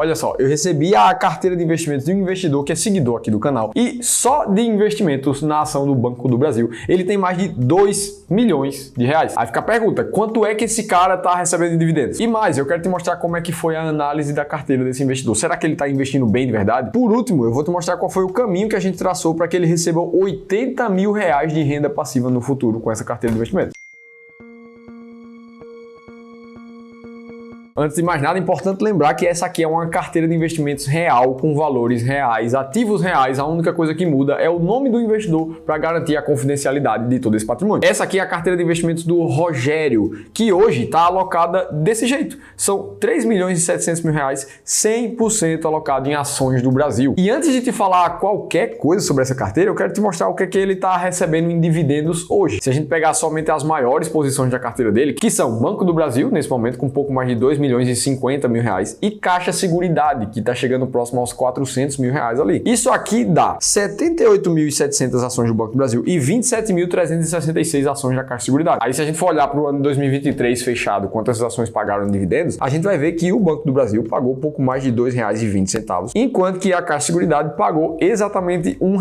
Olha só, eu recebi a carteira de investimentos de um investidor que é seguidor aqui do canal e só de investimentos na ação do Banco do Brasil, ele tem mais de 2 milhões de reais. Aí fica a pergunta, quanto é que esse cara está recebendo de dividendos? E mais, eu quero te mostrar como é que foi a análise da carteira desse investidor. Será que ele está investindo bem de verdade? Por último, eu vou te mostrar qual foi o caminho que a gente traçou para que ele receba 80 mil reais de renda passiva no futuro com essa carteira de investimentos. Antes de mais nada, é importante lembrar que essa aqui é uma carteira de investimentos real, com valores reais, ativos reais. A única coisa que muda é o nome do investidor para garantir a confidencialidade de todo esse patrimônio. Essa aqui é a carteira de investimentos do Rogério, que hoje está alocada desse jeito. São 3 milhões e 700 mil reais, 100% alocado em ações do Brasil. E antes de te falar qualquer coisa sobre essa carteira, eu quero te mostrar o que é que ele está recebendo em dividendos hoje. Se a gente pegar somente as maiores posições da carteira dele, que são Banco do Brasil, nesse momento, com um pouco mais de 2 milhões e 50 mil reais, e Caixa Seguridade, que está chegando próximo aos 400 mil reais ali. Isso aqui dá 78.700 ações do Banco do Brasil e 27.366 ações da Caixa Seguridade. Aí se a gente for olhar para o ano 2023 fechado, quantas ações pagaram em dividendos, a gente vai ver que o Banco do Brasil pagou pouco mais de R$ 2,20, enquanto que a Caixa Seguridade pagou exatamente R$ 1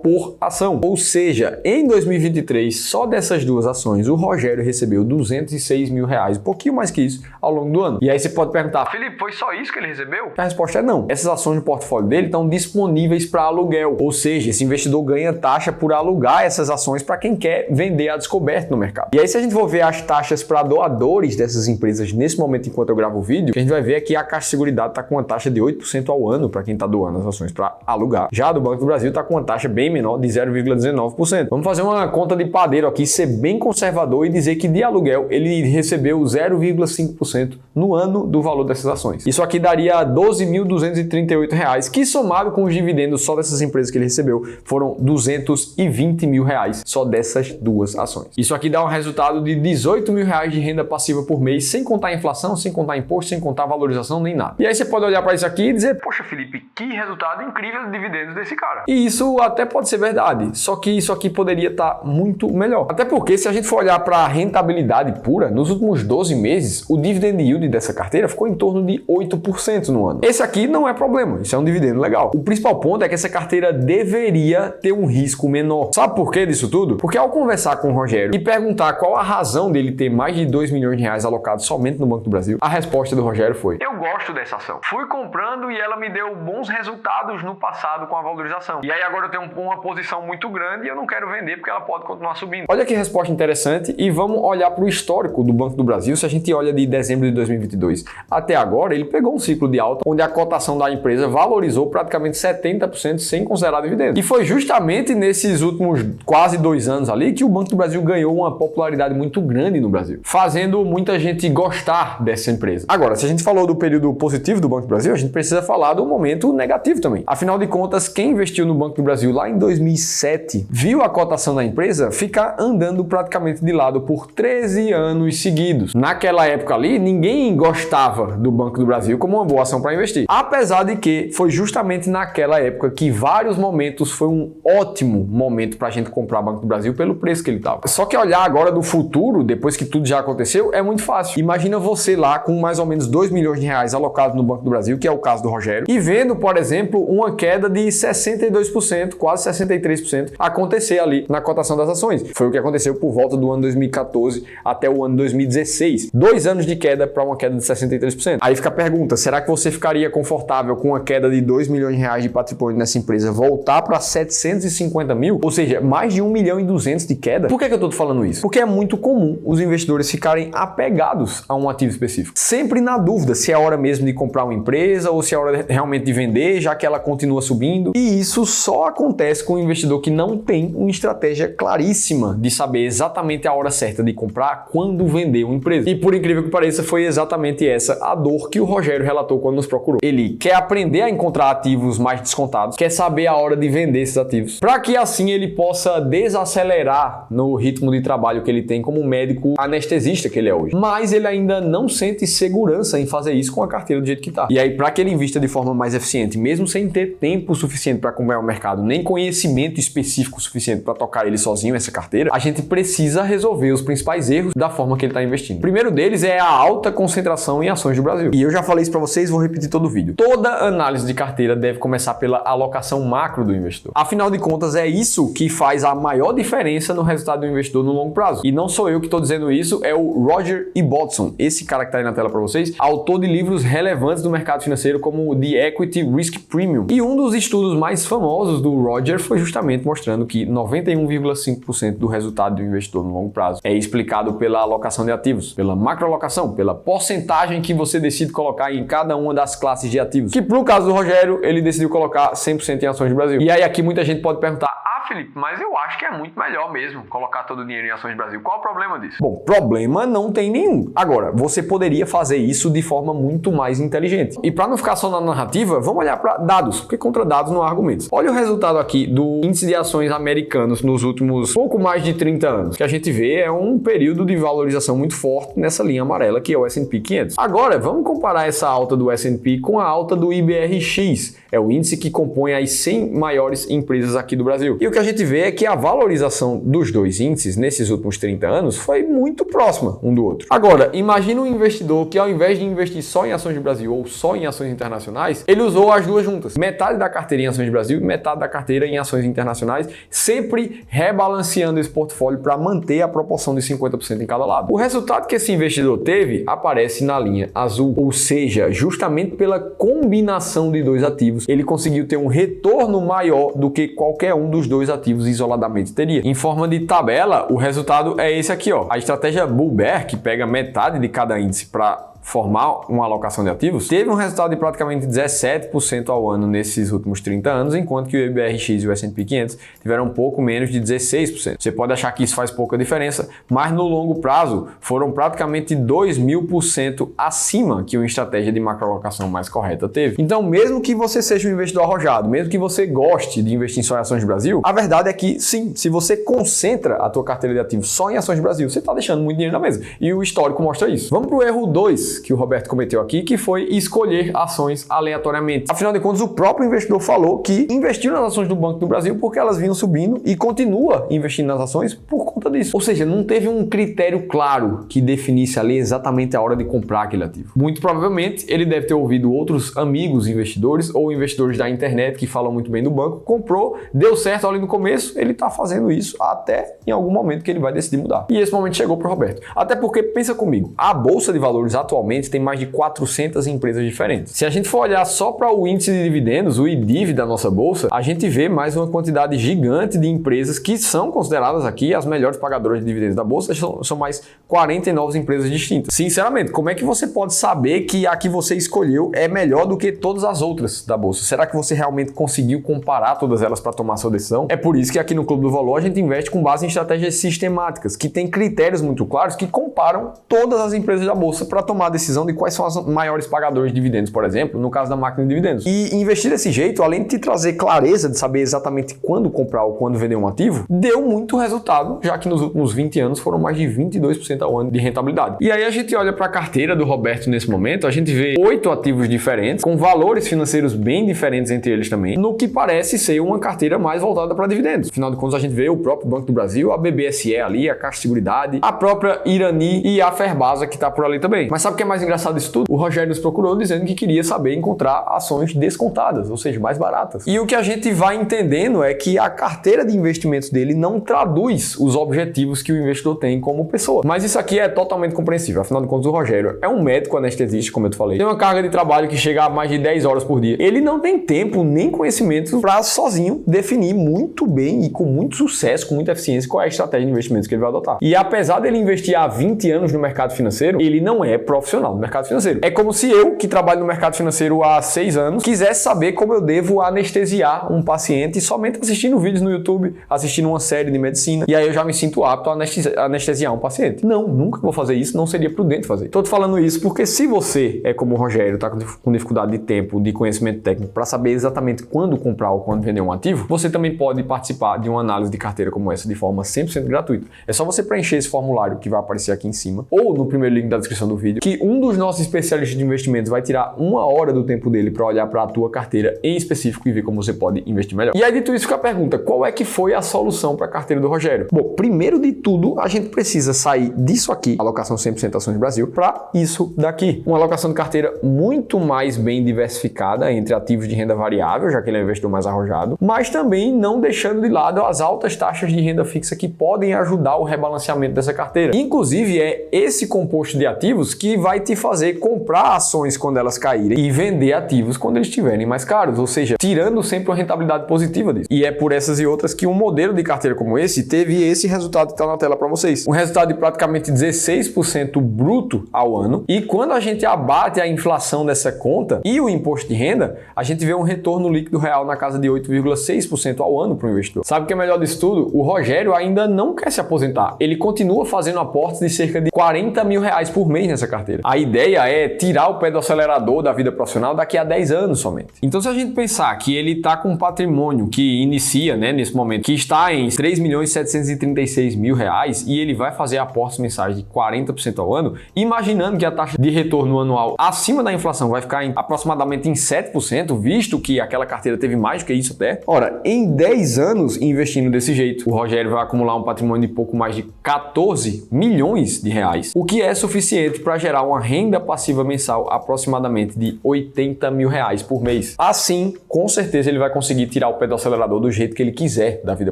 por ação. Ou seja, em 2023, só dessas duas ações, o Rogério recebeu 206 mil reais, um pouquinho mais que isso, ao longo do ano. E aí você pode perguntar, Felipe, foi só isso que ele recebeu? A resposta é não. Essas ações do portfólio dele estão disponíveis para aluguel, ou seja, esse investidor ganha taxa por alugar essas ações para quem quer vender a descoberto no mercado. E aí se a gente for ver as taxas para doadores dessas empresas nesse momento enquanto eu gravo o vídeo, o que a gente vai ver é que a Caixa Seguridade está com uma taxa de 8% ao ano para quem está doando as ações para alugar. Já a do Banco do Brasil está com uma taxa bem menor de 0,19%. Vamos fazer uma conta de padeiro aqui, ser bem conservador e dizer que de aluguel ele recebeu 0,5% no ano do valor dessas ações. Isso aqui daria R$ 12.238 reais, que somado com os dividendos só dessas empresas que ele recebeu, foram R$ 220 mil reais só dessas duas ações. Isso aqui dá um resultado de R$ 18 mil reais de renda passiva por mês, sem contar inflação, sem contar imposto, sem contar valorização, nem nada. E aí você pode olhar para isso aqui e dizer, poxa Felipe, que resultado incrível de dividendos desse cara. E isso até pode ser verdade, só que isso aqui poderia estar muito melhor. Até porque se a gente for olhar para a rentabilidade pura, nos últimos 12 meses, o dividend yield dessa carteira ficou em torno de 8% no ano. Esse aqui não é problema, isso é um dividendo legal. O principal ponto é que essa carteira deveria ter um risco menor. Sabe por que disso tudo? Porque ao conversar com o Rogério e perguntar qual a razão dele ter mais de 2 milhões de reais alocados somente no Banco do Brasil, a resposta do Rogério foi: eu gosto dessa ação. Fui comprando e ela me deu bons resultados no passado com a valorização. E aí agora eu tenho uma posição muito grande e eu não quero vender porque ela pode continuar subindo. Olha que resposta interessante e vamos olhar para o histórico do Banco do Brasil. Se a gente olha de dezembro de 2022 até agora, ele pegou um ciclo de alta onde a cotação da empresa valorizou praticamente 70% sem considerar dividendos. E foi justamente nesses últimos quase 2 anos ali que o Banco do Brasil ganhou uma popularidade muito grande no Brasil, fazendo muita gente gostar dessa empresa. Agora, se a gente falou do período positivo do Banco do Brasil, a gente precisa falar do momento negativo também. Afinal de contas, quem investiu no Banco do Brasil lá em 2007 viu a cotação da empresa ficar andando praticamente de lado por 13 anos seguidos. Naquela época ali, ninguém gostava do Banco do Brasil como uma boa ação para investir. Apesar de que foi justamente naquela época que vários momentos foi um ótimo momento para a gente comprar Banco do Brasil pelo preço que ele estava. Só que olhar agora do futuro, depois que tudo já aconteceu, é muito fácil. Imagina você lá com mais ou menos 2 milhões de reais alocados no Banco do Brasil, que é o caso do Rogério, e vendo, por exemplo, uma queda de 62%, quase 63% acontecer ali na cotação das ações. Foi o que aconteceu por volta do ano 2014 até o ano 2016. 2 anos de queda para uma queda de 63%. Aí fica a pergunta, será que você ficaria confortável com uma queda de 2 milhões de reais de patrimônio nessa empresa voltar para 750 mil? Ou seja, mais de 1 milhão e 200 de queda? Por que eu estou te falando isso? Porque é muito comum os investidores ficarem apegados a um ativo específico, sempre na dúvida se é hora mesmo de comprar uma empresa ou se é hora realmente de vender, já que ela continua subindo. E isso só acontece com um investidor que não tem uma estratégia claríssima de saber exatamente a hora certa de comprar, quando vender uma empresa. E por incrível que pareça, foi exatamente essa a dor que o Rogério relatou quando nos procurou. Ele quer aprender a encontrar ativos mais descontados, quer saber a hora de vender esses ativos, para que assim ele possa desacelerar no ritmo de trabalho que ele tem como médico anestesista que ele é hoje. Mas ele ainda não sente segurança em fazer isso com a carteira do jeito que tá. E aí, para que ele invista de forma mais eficiente, mesmo sem ter tempo suficiente para acompanhar o mercado, nem conhecimento específico suficiente para tocar ele sozinho, essa carteira, a gente precisa resolver os principais erros da forma que ele está investindo. O primeiro deles é a alta concentração concentração em ações do Brasil. E eu já falei isso para vocês, vou repetir todo o vídeo. Toda análise de carteira deve começar pela alocação macro do investidor. Afinal de contas, é isso que faz a maior diferença no resultado do investidor no longo prazo. E não sou eu que estou dizendo isso, é o Roger Ibbotson, esse cara que está aí na tela para vocês, autor de livros relevantes do mercado financeiro como o The Equity Risk Premium. E um dos estudos mais famosos do Roger foi justamente mostrando que 91,5% do resultado do investidor no longo prazo é explicado pela alocação de ativos, pela macroalocação, pela porcentagem que você decide colocar em cada uma das classes de ativos. Que pro caso do Rogério, ele decidiu colocar 100% em ações do Brasil. E aí aqui muita gente pode perguntar: Felipe, mas eu acho que é muito melhor mesmo colocar todo o dinheiro em ações do Brasil. Qual o problema disso? Bom, problema não tem nenhum. Agora, você poderia fazer isso de forma muito mais inteligente. E para não ficar só na narrativa, vamos olhar para dados, porque contra dados não há argumentos. Olha o resultado aqui do índice de ações americanos nos últimos pouco mais de 30 anos. O que a gente vê é um período de valorização muito forte nessa linha amarela que é o S&P 500. Agora, vamos comparar essa alta do S&P com a alta do IBRX. É o índice que compõe as 100 maiores empresas aqui do Brasil. E o que a gente vê é que a valorização dos dois índices nesses últimos 30 anos foi muito próxima um do outro. Agora, imagina um investidor que ao invés de investir só em ações do Brasil ou só em ações internacionais, ele usou as duas juntas. Metade da carteira em ações do Brasil e metade da carteira em ações internacionais, sempre rebalanceando esse portfólio para manter a proporção de 50% em cada lado. O resultado que esse investidor teve aparece na linha azul, ou seja, justamente pela combinação de dois ativos, ele conseguiu ter um retorno maior do que qualquer um dos dois ativos isoladamente teria. Em forma de tabela, o resultado é esse aqui, ó. A estratégia Bull Bear, que pega metade de cada índice para formar uma alocação de ativos, teve um resultado de praticamente 17% ao ano nesses últimos 30 anos, enquanto que o IBRX e o S&P 500 tiveram um pouco menos de 16%. Você pode achar que isso faz pouca diferença, mas no longo prazo foram praticamente 2.000% acima que uma estratégia de macroalocação mais correta teve. Então, mesmo que você seja um investidor arrojado, mesmo que você goste de investir em só em ações do Brasil, a verdade é que sim, se você concentra a tua carteira de ativos só em ações do Brasil, você está deixando muito dinheiro na mesa. E o histórico mostra isso. Vamos para o erro 2 que o Roberto cometeu aqui, que foi escolher ações aleatoriamente. Afinal de contas, o próprio investidor falou que investiu nas ações do Banco do Brasil porque elas vinham subindo e continua investindo nas ações por conta disso. Ou seja, não teve um critério claro que definisse ali exatamente a hora de comprar aquele ativo. Muito provavelmente, ele deve ter ouvido outros amigos investidores ou investidores da internet que falam muito bem do banco, comprou, deu certo ali no começo, ele está fazendo isso até em algum momento que ele vai decidir mudar. E esse momento chegou para o Roberto. Até porque, pensa comigo, a Bolsa de Valores atualmente tem mais de 400 empresas diferentes. Se a gente for olhar só para o índice de dividendos, o IDIV da nossa bolsa, a gente vê mais uma quantidade gigante de empresas que são consideradas aqui as melhores pagadoras de dividendos da bolsa, são mais 49 empresas distintas. Sinceramente, como é que você pode saber que a que você escolheu é melhor do que todas as outras da bolsa? Será que você realmente conseguiu comparar todas elas para tomar sua decisão? É por isso que aqui no Clube do Valor a gente investe com base em estratégias sistemáticas, que tem critérios muito claros que comparam todas as empresas da bolsa para tomar a decisão de quais são as maiores pagadoras de dividendos, por exemplo, no caso da máquina de dividendos. E investir desse jeito, além de te trazer clareza de saber exatamente quando comprar ou quando vender um ativo, deu muito resultado, já que nos últimos 20 anos foram mais de 22% ao ano de rentabilidade. E aí a gente olha para a carteira do Roberto nesse momento, a gente vê 8 ativos diferentes, com valores financeiros bem diferentes entre eles também, no que parece ser uma carteira mais voltada para dividendos. Afinal de contas, a gente vê o próprio Banco do Brasil, a BBSE ali, a Caixa de Seguridade, a própria Irani e a Ferbasa que está por ali também. Mas sabe o que é mais engraçado disso tudo? O Rogério nos procurou dizendo que queria saber encontrar ações descontadas, ou seja, mais baratas. E o que a gente vai entendendo é que a carteira de investimentos dele não traduz os objetivos que o investidor tem como pessoa. Mas isso aqui é totalmente compreensível. Afinal de contas, o Rogério é um médico anestesista, como eu te falei. Tem uma carga de trabalho que chega a mais de 10 horas por dia. Ele não tem tempo nem conhecimento para sozinho definir muito bem e com muito sucesso, com muita eficiência, qual é a estratégia de investimentos que ele vai adotar. E apesar dele investir há 20 anos no mercado financeiro, ele não é profissional no mercado financeiro. É como se eu, que trabalho no mercado financeiro há 6 anos, quisesse saber como eu devo anestesiar um paciente somente assistindo vídeos no YouTube, assistindo uma série de medicina, e aí eu já me sinto apto a anestesiar um paciente. Não, nunca vou fazer isso, não seria prudente fazer. Tô te falando isso porque se você é como o Rogério, tá com dificuldade de tempo, de conhecimento técnico para saber exatamente quando comprar ou quando vender um ativo, você também pode participar de uma análise de carteira como essa de forma 100% gratuita. É só você preencher esse formulário que vai aparecer aqui em cima ou no primeiro link da descrição do vídeo, que que um dos nossos especialistas de investimentos vai tirar 1 hora do tempo dele para olhar para a tua carteira em específico e ver como você pode investir melhor. E aí, dito isso, fica a pergunta: qual é que foi a solução para a carteira do Rogério? Bom, primeiro de tudo, a gente precisa sair disso aqui, alocação 100% ações do Brasil, para isso daqui. Uma alocação de carteira muito mais bem diversificada entre ativos de renda variável, já que ele é um investidor mais arrojado, mas também não deixando de lado as altas taxas de renda fixa que podem ajudar o rebalanceamento dessa carteira. Inclusive, é esse composto de ativos que vai te fazer comprar ações quando elas caírem e vender ativos quando eles estiverem mais caros, ou seja, tirando sempre uma rentabilidade positiva disso. E é por essas e outras que um modelo de carteira como esse teve esse resultado que está na tela para vocês. Um resultado de praticamente 16% bruto ao ano, e quando a gente abate a inflação dessa conta e o imposto de renda, a gente vê um retorno líquido real na casa de 8,6% ao ano para o investidor. Sabe o que é melhor disso tudo? O Rogério ainda não quer se aposentar. Ele continua fazendo aportes de cerca de 40 mil reais por mês nessa carteira. A ideia é tirar o pé do acelerador da vida profissional daqui a 10 anos somente. Então, se a gente pensar que ele está com um patrimônio que inicia, nesse momento, que está em 3.736.000 reais, e ele vai fazer aportes mensais de 40% ao ano, imaginando que a taxa de retorno anual acima da inflação vai ficar aproximadamente em 7%, visto que aquela carteira teve mais do que isso até. Ora, em 10 anos investindo desse jeito, o Rogério vai acumular um patrimônio de pouco mais de 14 milhões de reais, o que é suficiente para gerar uma renda passiva mensal aproximadamente de 80 mil reais por mês. Assim, com certeza ele vai conseguir tirar o pé do acelerador do jeito que ele quiser da vida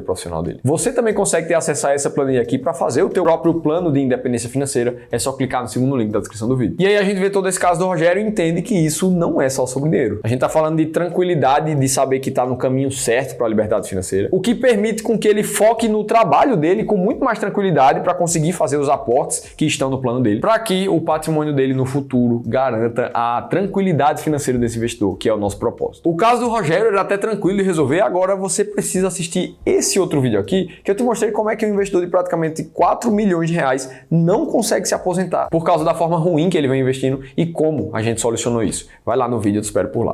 profissional dele. Você também consegue ter acesso a essa planilha aqui para fazer o teu próprio plano de independência financeira. É só clicar no segundo link da descrição do vídeo. E aí a gente vê todo esse caso do Rogério e entende que isso não é só sobre dinheiro. A gente tá falando de tranquilidade, de saber que tá no caminho certo para a liberdade financeira, o que permite com que ele foque no trabalho dele com muito mais tranquilidade para conseguir fazer os aportes que estão no plano dele, para que o patrimônio dele no futuro garanta a tranquilidade financeira desse investidor, que é o nosso propósito. O caso do Rogério era até tranquilo de resolver, agora você precisa assistir esse outro vídeo aqui, que eu te mostrei como é que um investidor de praticamente 4 milhões de reais não consegue se aposentar por causa da forma ruim que ele vem investindo e como a gente solucionou isso. Vai lá no vídeo, eu te espero por lá.